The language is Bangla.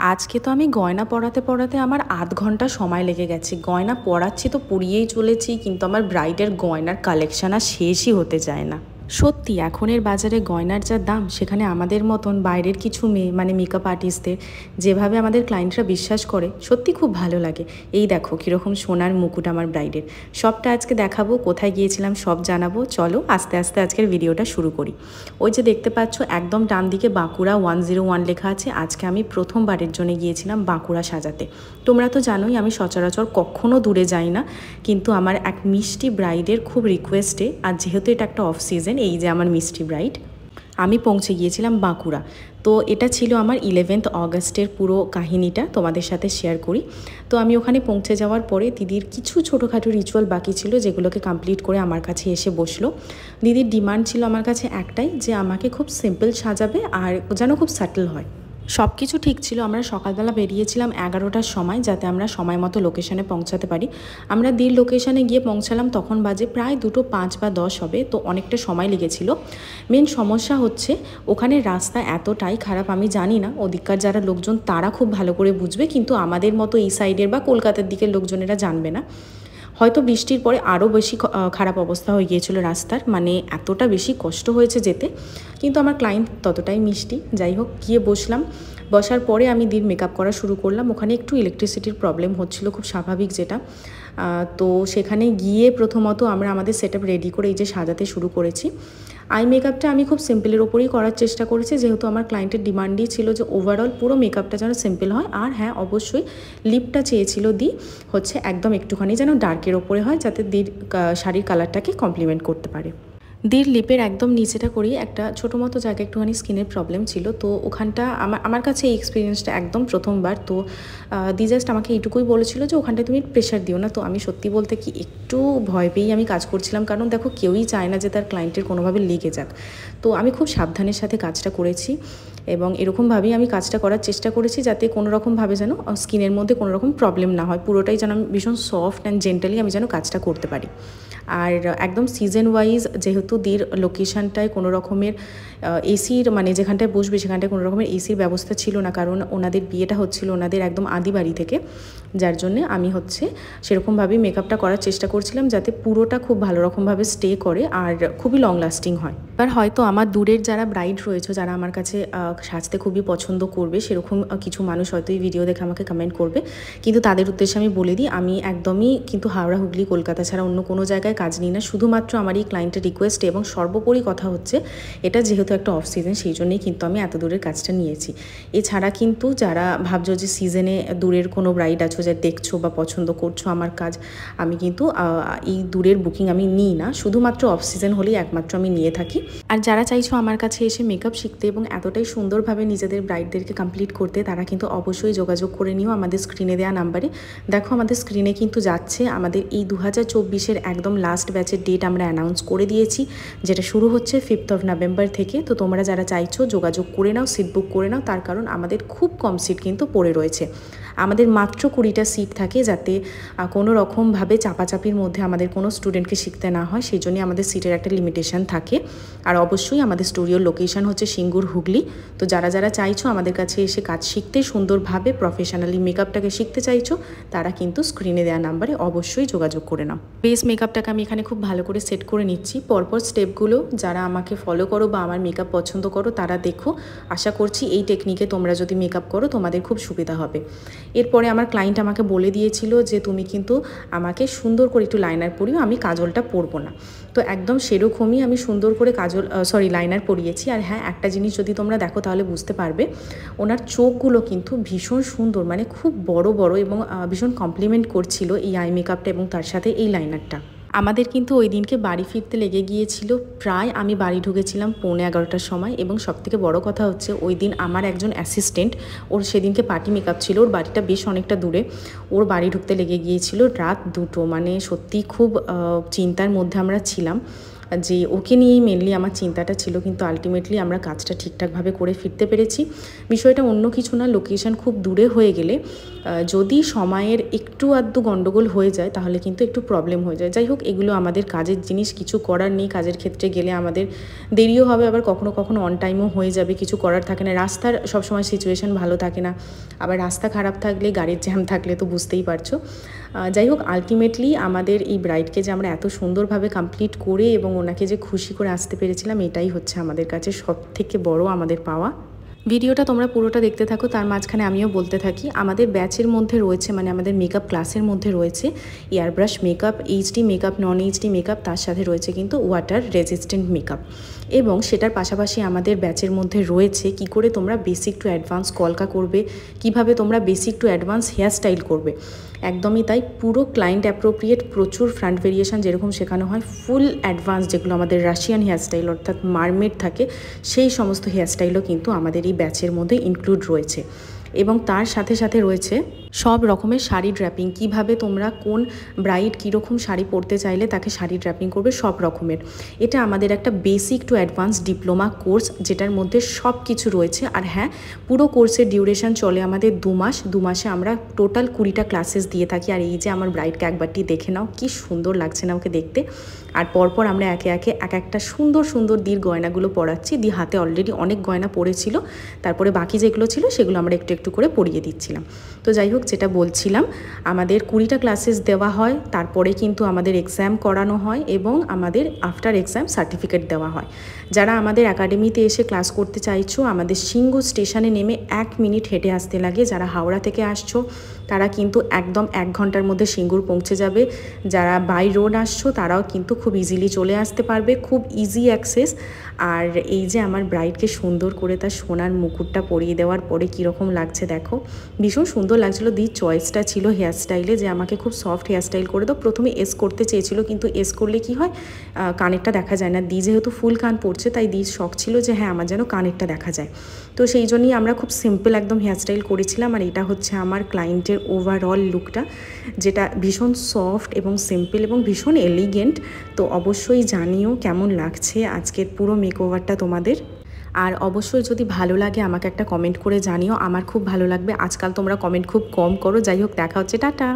আজকে তো আমি গয়না পরাতে পরাতে আমার আধ ঘন্টা সময় লেগে গেছে। গয়না পরাচ্ছি তো পরিয়েই চলেছি, কিন্তু আমার ব্রাইডের গয়নার কালেকশন আর শেষই হতে চায় না। সত্যি এখনের বাজারে গয়নার যা দাম, সেখানে আমাদের মতন বাইরের কিছু মেয়ে মানে মেকআপ আর্টিস্টদের যেভাবে আমাদের ক্লায়েন্টরা বিশ্বাস করে, সত্যি খুব ভালো লাগে। এই দেখো কীরকম সোনার মুকুট আমার ব্রাইডের। সবটা আজকে দেখাবো, কোথায় গিয়েছিলাম সব জানাবো। চলো আস্তে আস্তে আজকের ভিডিওটা শুরু করি। ওই যে দেখতে পাচ্ছ একদম ডান দিকে বাঁকুড়া 101 লেখা আছে। আজকে আমি প্রথমবারের জন্য গিয়েছিলাম বাঁকুড়া সাজাতে। তোমরা তো জানোই আমি সচরাচর কখনো দূরে যাই না, কিন্তু আমার এক মিষ্টি ব্রাইডের খুব রিকোয়েস্টে, আর যেহেতু এটা একটা অফ সিজন, এই যে আমার মিষ্টি ব্রাইড, আমি পৌঁছে গিয়েছিলাম বাঁকুড়া। তো এটা ছিল আমার 11 অগস্টের পুরো কাহিনীটা তোমাদের সাথে শেয়ার করি। তো আমি ওখানে পৌঁছে যাওয়ার পরে দিদির কিছু ছোটোখাটো রিচুয়াল বাকি ছিল, যেগুলোকে কমপ্লিট করে আমার কাছে এসে বসলো। দিদির ডিমান্ড ছিল আমার কাছে একটাই, যে আমাকে খুব সিম্পল সাজাবে আর যেন খুব সাটল হয়। সব কিছু ঠিক ছিল। আমরা সকালবেলা বেরিয়েছিলাম 11টার সময়, যাতে আমরা সময় মতো লোকেশনে পৌঁছাতে পারি। আমরা দির লোকেশনে গিয়ে পৌঁছালাম, তখন বাজে প্রায় 2:05 বা 10 হবে, তো অনেকটা সময় লেগেছিল। মেন সমস্যা হচ্ছে ওখানে রাস্তা এতটাই খারাপ, আমি জানি না ওদিককার যারা লোকজন তারা খুব ভালো করে বুঝবে, কিন্তু আমাদের মতো এই সাইডের বা কলকাতার দিকের লোকজনেরা জানবে না। হয়তো বৃষ্টির পরে আরও বেশি খারাপ অবস্থা হয়ে গিয়েছিল রাস্তার, মানে এতটা বেশি কষ্ট হয়েছে যেতে। কিন্তু আমার ক্লায়েন্ট ততটাই মিষ্টি। যাই হোক, গিয়ে বসলাম। বসার পরে আমি দিন মেকআপ করা শুরু করলাম। ওখানে একটু ইলেকট্রিসিটির প্রবলেম হচ্ছিল, খুব স্বাভাবিক যেটা। তো সেখানে গিয়ে প্রথমত আমরা আমাদের সেটআপ রেডি করে এই যে সাজাতে শুরু করেছি। আই মেকআপটা আমি খুব সিম্পলের ওপরেই করার চেষ্টা করেছি, যেহেতু আমার ক্লায়েন্টের ডিমান্ডই ছিল যে ওভারঅল পুরো মেকআপটা যেন সিম্পল হয়। আর হ্যাঁ, অবশ্যই লিপটা চেয়েছিল হচ্ছে একদম একটুখানি যেন ডার্কের ওপরে হয়, যাতে শাড়ির কালারটাকে কমপ্লিমেন্ট করতে পারে। লিপের একদম নিচেটা করি একটা ছোটো মতো জায়গায় একটুখানি স্কিনের প্রবলেম ছিল, তো ওখানটা আমার কাছে এই এক্সপিরিয়েন্সটা একদম প্রথমবার। তো জাস্ট আমাকে এইটুকুই বলেছিল যে ওখানটায় তুমি প্রেশার দিও না। তো আমি সত্যি বলতে কি একটু ভয় পেয়েই আমি কাজ করছিলাম, কারণ দেখো কেউই চায় না যে তার ক্লায়েন্টের কোনোভাবে লেগে যাক। তো আমি খুব সাবধানের সাথে কাজটা করেছি, এবং এরকমভাবেই আমি কাজটা করার চেষ্টা করেছি, যাতে কোনো রকমভাবে যেন স্কিনের মধ্যে কোনো রকম প্রবলেম না হয়। পুরোটাই যেন আমি ভীষণ সফট অ্যান্ড জেন্টালি আমি যেন কাজটা করতে পারি। আর একদম সিজন ওয়াইজ, যেহেতু লোকেশানটায় কোনো রকমের এসির, মানে যেখানটায় বসবে সেখানটায় কোনো রকমের এসির ব্যবস্থা ছিল না, কারণ ওনাদের বিয়েটা হচ্ছিল ওনাদের একদম আদি বাড়ি থেকে। যার জন্যে আমি সেরকমভাবেই মেকআপটা করার চেষ্টা করছিলাম, যাতে পুরোটা খুব ভালো রকমভাবে স্টে করে আর খুবই লং লাস্টিং হয়। এবার হয়তো আমার দূরের যারা ব্রাইড রয়েছে, যারা আমার কাছে সাজতে খুবই পছন্দ করবে, সেরকম কিছু মানুষ হয়তো এই ভিডিও দেখে আমাকে কমেন্ট করবে, কিন্তু তাদের উদ্দেশ্যে আমি বলে দিই, আমি একদমই কিন্তু হাওড়া, হুগলি, কলকাতা ছাড়া অন্য কোনো জায়গায় কাজ নিই না। শুধুমাত্র আমার এই ক্লায়েন্টের রিকোয়েস্ট, এবং সর্বোপরি কথা হচ্ছে এটা যেহেতু একটা অফ সিজন, সেই জন্যই কিন্তু আমি এত দূরের কাজটা নিয়েছি। এছাড়া কিন্তু যারা ভাবছো যে সিজনে দূরের কোনো ব্রাইড আছো, যা দেখছো বা পছন্দ করছো আমার কাজ, আমি কিন্তু এই দূরের বুকিং আমি নিই না, শুধুমাত্র অফ সিজন হলেই একমাত্র আমি নিয়ে থাকি। আর যারা চাইছো আমার কাছে এসে মেকআপ শিখতে এবং এতটাই সুন্দরভাবে নিজেদের ব্রাইডদেরকে কমপ্লিট করতে, তারা কিন্তু অবশ্যই যোগাযোগ করে নিও আমাদের স্ক্রিনে দেওয়া নাম্বারে। দেখো আমাদের স্ক্রিনে কিন্তু যাচ্ছে আমাদের এই 2024-এর একদম লাস্ট ব্যাচের ডেট আমরা অ্যানাউন্স করে দিয়েছি, যেটা শুরু হচ্ছে 5 নভেম্বর থেকে। তো তোমরা যারা চাইছো যোগাযোগ করে নাও, সিট বুক করে নাও, তার কারণ আমাদের খুব কম সিট কিন্তু পড়ে রয়েছে। আমাদের মাত্র 20টা সিট থাকে, যাতে কোনো রকমভাবে চাপাচাপির মধ্যে আমাদের কোনো স্টুডেন্টকে শিখতে না হয়, সেই জন্যই আমাদের সিটের একটা লিমিটেশন থাকে। আর অবশ্যই আমাদের স্টুডিওর লোকেশন হচ্ছে সিঙ্গুর, হুগলি। তো যারা যারা চাইছো আমাদের কাছে এসে কাজ শিখতে, সুন্দরভাবে প্রফেশনালি মেকআপটাকে শিখতে চাইছো, তারা কিন্তু স্ক্রিনে দেওয়া নাম্বারে অবশ্যই যোগাযোগ করে নাও। বেস মেকআপটাকে আমি এখানে খুব ভালো করে সেট করে নিচ্ছি। পরপর স্টেপগুলো যারা আমাকে ফলো করো বা আমার মেকআপ পছন্দ করো, তারা দেখো। আশা করছি এই টেকনিকে তোমরা যদি মেকআপ করো তোমাদের খুব সুবিধা হবে। এরপরে আমার ক্লায়েন্ট আমাকে বলে দিয়েছিল যে তুমি কিন্তু আমাকে সুন্দর করে একটু লাইনার পরিও, আমি কাজলটা পরবো না। তো একদম সেরকমই আমি সুন্দর করে লাইনার পরিয়েছি। আর হ্যাঁ, একটা জিনিস যদি তোমরা দেখো তাহলে বুঝতে পারবে, ওনার চোখগুলো কিন্তু ভীষণ সুন্দর, মানে খুব বড় বড়, এবং ভীষণ কমপ্লিমেন্ট করছিল এই আই মেকআপটা এবং তার সাথে এই লাইনারটা। আমাদের কিন্তু ওই দিনকে বাড়ি ফিরতে লেগে গিয়েছিল প্রায়, আমি বাড়ি ঢুকেছিলাম 11:15টার সময়। এবং সবথেকে বড় কথা হচ্ছে ওই দিন আমার একজন অ্যাসিস্ট্যান্ট, ওর সেদিনকে পার্টি মেকআপ ছিল, ওর বাড়িটা বেশ অনেকটা দূরে, ওর বাড়ি ঢুকতে লেগে গিয়েছিল রাত 2টো। মানে সত্যি খুব চিন্তার মধ্যে আমরা ছিলাম। যে ওকে নিয়েই মেনলি আমার চিন্তাটা ছিল, কিন্তু আলটিমেটলি আমরা কাজটা ঠিকঠাকভাবে করে ফিরতে পেরেছি। বিষয়টা অন্য কিছু না, লোকেশন খুব দূরে হয়ে গেলে যদি সময়ের একটু আধটু গণ্ডগোল হয়ে যায় তাহলে কিন্তু একটু প্রবলেম হয়ে যায়। যাই হোক, এগুলো আমাদের কাজের জিনিস, কিছু করার নেই। কাজের ক্ষেত্রে গেলে আমাদের দেরিও হবে, আবার কখনো কখনো অন টাইমও হয়ে যাবে, কিছু করার থাকে না। রাস্তার সবসময় সিচুয়েশান ভালো থাকে না, আবার রাস্তা খারাপ থাকলে, গাড়ির জ্যাম থাকলে তো বুঝতেই পারছো। যাই হোক, আলটিমেটলি আমাদের এই ব্রাইডকে যে আমরা এত সুন্দরভাবে কমপ্লিট করে এবং ওনাকে যে খুশি করে আসতে পেরেছিলাম, এটাই হচ্ছে আমাদের কাছে সবথেকে বড় আমাদের পাওয়া। ভিডিওটা তোমরা পুরোটা দেখতে থাকো, তার মাঝখানে আমিও বলতে থাকি। আমাদের ব্যাচের মধ্যে রয়েছে, মানে আমাদের মেকআপ ক্লাসের মধ্যে রয়েছে এয়ারব্রাশ মেকআপ, এইচডি মেকআপ, নন এইচডি মেকআপ, তার সাথে রয়েছে কিন্তু ওয়াটার রেজিস্ট্যান্ট মেকআপ। এবং সেটার পাশাপাশি আমাদের ব্যাচের মধ্যে রয়েছে কি করে তোমরা বেসিক টু অ্যাডভান্স কলকা করবে, কিভাবে তোমরা basic to advance hair style করবে। একদমই তাই, পুরো ক্লায়েন্ট অ্যাপ্রোপ্রিয়েট, প্রচুর ফ্রন্ট ভেরিয়েশন যেরকম শেখানো হয়, ফুল অ্যাডভান্স যেগুলো আমাদের রাশিয়ান হেয়ারস্টাইল অর্থাৎ মারমেড থাকে, সেই সমস্ত হেয়ারস্টাইলও কিন্তু আমাদের এই ব্যাচের মধ্যে ইনক্লুড রয়েছে। এবং তার সাথে সাথে রয়েছে সব রকমের শাড়ি ড্র্যাপিং, কিভাবে তোমরা কোন ব্রাইড কীরকম শাড়ি পরতে চাইলে তাকে শাড়ি ড্র্যাপিং করবে, সব রকমের। এটা আমাদের একটা basic to advance diploma course, যেটার মধ্যে সব কিছু রয়েছে। আর হ্যাঁ, পুরো কোর্সের ডিউরেশন চলে আমাদের 2 মাস। 2 মাসে আমরা টোটাল 20টা ক্লাসেস দিয়ে থাকি। আর এই যে আমার ব্রাইডকে একবারটি দেখে নাও, কি সুন্দর লাগছে না ওকে দেখতে। আর পরপর আমরা একে একে এক একটা সুন্দর সুন্দর দির গয়নাগুলো পরাচ্ছি। দি হাতে অলরেডি অনেক গয়না পড়েছিল, তারপরে বাকি যেগুলো ছিল সেগুলো আমরা একটু একটু করে পরিয়ে দিচ্ছিলাম। তো যাই হোক, যেটা বলছিলাম, আমাদের 20টা ক্লাসেস দেওয়া হয়, তারপরে কিন্তু আমাদের এক্সাম করানো হয় এবং আমাদের আফটার এক্সাম সার্টিফিকেট দেওয়া হয়। যারা আমাদের একাডেমিতে এসে ক্লাস করতে চাইছো, আমাদের সিংহ স্টেশনে নেমে 1 মিনিট হেঁটে আসতে লাগে। যারা হাওড়া থেকে আসছো তারা কিন্তু একদম 1 ঘন্টার মধ্যে সিঙ্গুর পৌঁছে যাবে। যারা বাই রোড আসছো তারাও কিন্তু খুব ইজিলি চলে আসতে পারবে, খুব ইজি অ্যাক্সেস। আর এই যে আমার ব্রাইডকে সুন্দর করে তার সোনার মুকুটটা পরিয়ে দেওয়ার পরে কীরকম লাগছে দেখো, ভীষণ সুন্দর লাগছিলো। দি চয়েসটা ছিল হেয়ারস্টাইলে যে আমাকে খুব সফট হেয়ারস্টাইল করে দাও। প্রথমে এস করতে চেয়েছিল, কিন্তু এস করলে কি হয়, কানেরটা দেখা যায় না। দি যেহেতু ফুল কান পড়ছে, তাই দির শখ ছিল যে হ্যাঁ আমার যেন কানেরটা দেখা যায়। তো সেই জন্যই আমরা খুব সিম্পল একদম হেয়ারস্টাইল করেছিলাম। আর এটা হচ্ছে আমার ক্লায়েন্টের ওভারঅল লুকটা, যেটা ভীষণ সফট এবং সিম্পল এবং ভীষণ এলিগেন্ট। তো অবশ্যই জানিও কেমন লাগছে আজকের পুরো মেকওভারটা তোমাদের। আর অবশ্যই যদি ভালো লাগে আমাকে একটা কমেন্ট করে জানিও, আমার খুব ভালো লাগবে। আজকাল তোমরা কমেন্ট খুব কম করো। যাই হোক, দেখা হচ্ছে, টাটা।